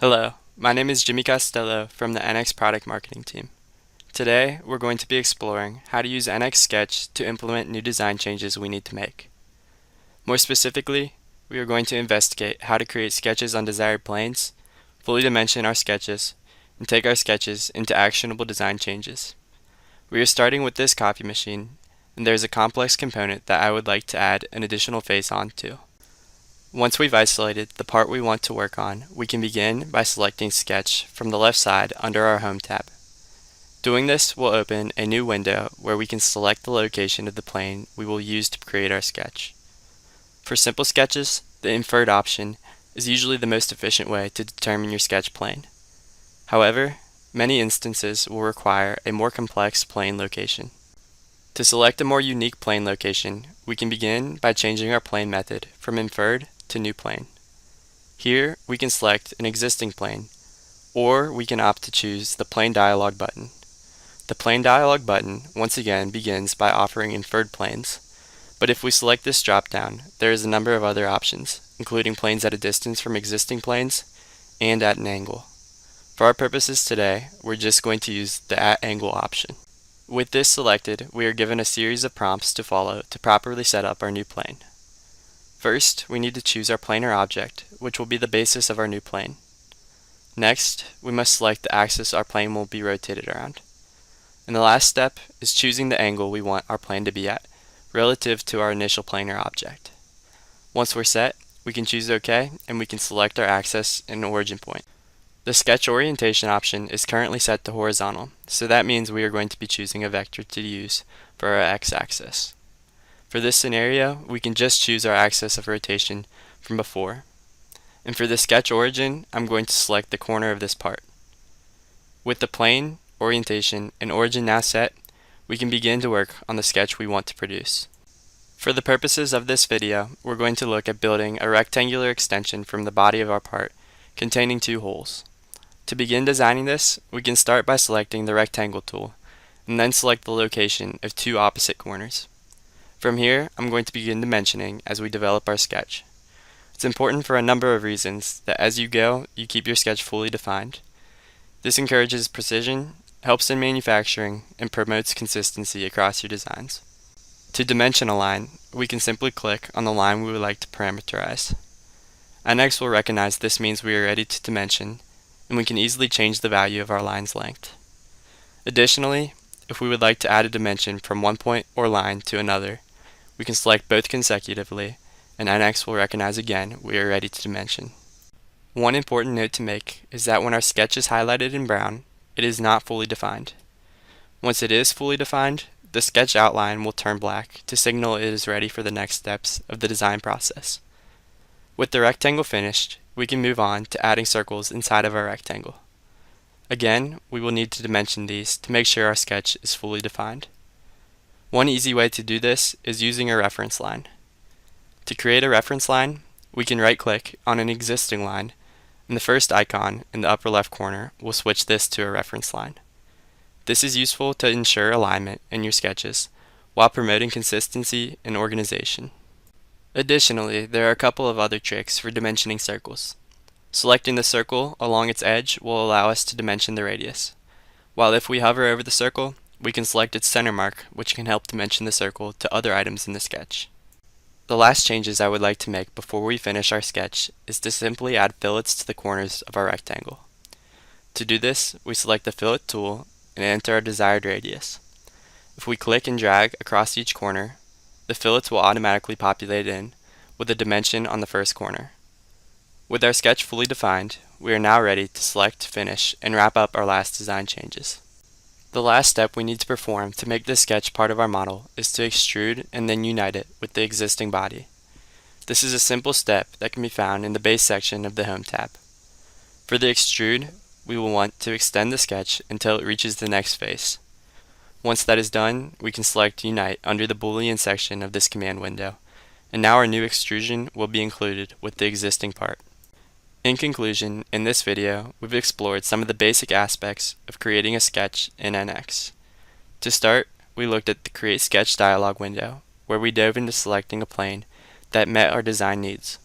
Hello, my name is Jimmy Costello from the NX Product Marketing team. Today, we're going to be exploring how to use NX Sketch to implement new design changes we need to make. More specifically, we are going to investigate how to create sketches on desired planes, fully dimension our sketches, and take our sketches into actionable design changes. We are starting with this copy machine, and there is a complex component that I would like to add an additional face onto. Once we've isolated the part we want to work on, we can begin by selecting Sketch from the left side under our Home tab. Doing this will open a new window where we can select the location of the plane we will use to create our sketch. For simple sketches, the inferred option is usually the most efficient way to determine your sketch plane. However, many instances will require a more complex plane location. To select a more unique plane location, we can begin by changing our plane method from inferred to new plane. Here, we can select an existing plane, or we can opt to choose the Plane Dialog button. The Plane Dialog button once again begins by offering inferred planes, but if we select this drop-down, there is a number of other options, including planes at a distance from existing planes and at an angle. For our purposes today, we're just going to use the at angle option. With this selected, we are given a series of prompts to follow to properly set up our new plane. First, we need to choose our planar object, which will be the basis of our new plane. Next, we must select the axis our plane will be rotated around. And the last step is choosing the angle we want our plane to be at, relative to our initial planar object. Once we're set, we can choose OK, and we can select our axis and origin point. The sketch orientation option is currently set to horizontal, so that means we are going to be choosing a vector to use for our x-axis. For this scenario, we can just choose our axis of rotation from before. And for the sketch origin, I'm going to select the corner of this part. With the plane, orientation, and origin now set, we can begin to work on the sketch we want to produce. For the purposes of this video, we're going to look at building a rectangular extension from the body of our part, containing two holes. To begin designing this, we can start by selecting the rectangle tool, and then select the location of two opposite corners. From here, I'm going to begin dimensioning as we develop our sketch. It's important for a number of reasons that as you go, you keep your sketch fully defined. This encourages precision, helps in manufacturing, and promotes consistency across your designs. To dimension a line, we can simply click on the line we would like to parameterize. NX will recognize this means we are ready to dimension, and we can easily change the value of our line's length. Additionally, if we would like to add a dimension from one point or line to another, we can select both consecutively, and NX will recognize again we are ready to dimension. One important note to make is that when our sketch is highlighted in brown, it is not fully defined. Once it is fully defined, the sketch outline will turn black to signal it is ready for the next steps of the design process. With the rectangle finished, we can move on to adding circles inside of our rectangle. Again, we will need to dimension these to make sure our sketch is fully defined. One easy way to do this is using a reference line. To create a reference line, we can right-click on an existing line, and the first icon in the upper left corner will switch this to a reference line. This is useful to ensure alignment in your sketches, while promoting consistency and organization. Additionally, there are a couple of other tricks for dimensioning circles. Selecting the circle along its edge will allow us to dimension the radius, while if we hover over the circle, we can select its center mark, which can help dimension the circle to other items in the sketch. The last changes I would like to make before we finish our sketch is to simply add fillets to the corners of our rectangle. To do this, we select the fillet tool and enter our desired radius. If we click and drag across each corner, the fillets will automatically populate in with a dimension on the first corner. With our sketch fully defined, we are now ready to select, finish, and wrap up our last design changes. The last step we need to perform to make this sketch part of our model is to extrude and then unite it with the existing body. This is a simple step that can be found in the base section of the Home tab. For the extrude, we will want to extend the sketch until it reaches the next face. Once that is done, we can select Unite under the Boolean section of this command window, and now our new extrusion will be included with the existing part. In conclusion, in this video, we've explored some of the basic aspects of creating a sketch in NX. To start, we looked at the Create Sketch dialog window, where we dove into selecting a plane that met our design needs.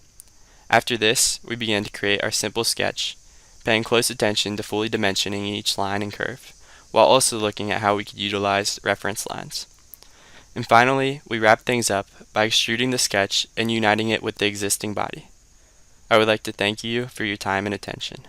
After this, we began to create our simple sketch, paying close attention to fully dimensioning each line and curve, while also looking at how we could utilize reference lines. And finally, we wrap things up by extruding the sketch and uniting it with the existing body. I would like to thank you for your time and attention.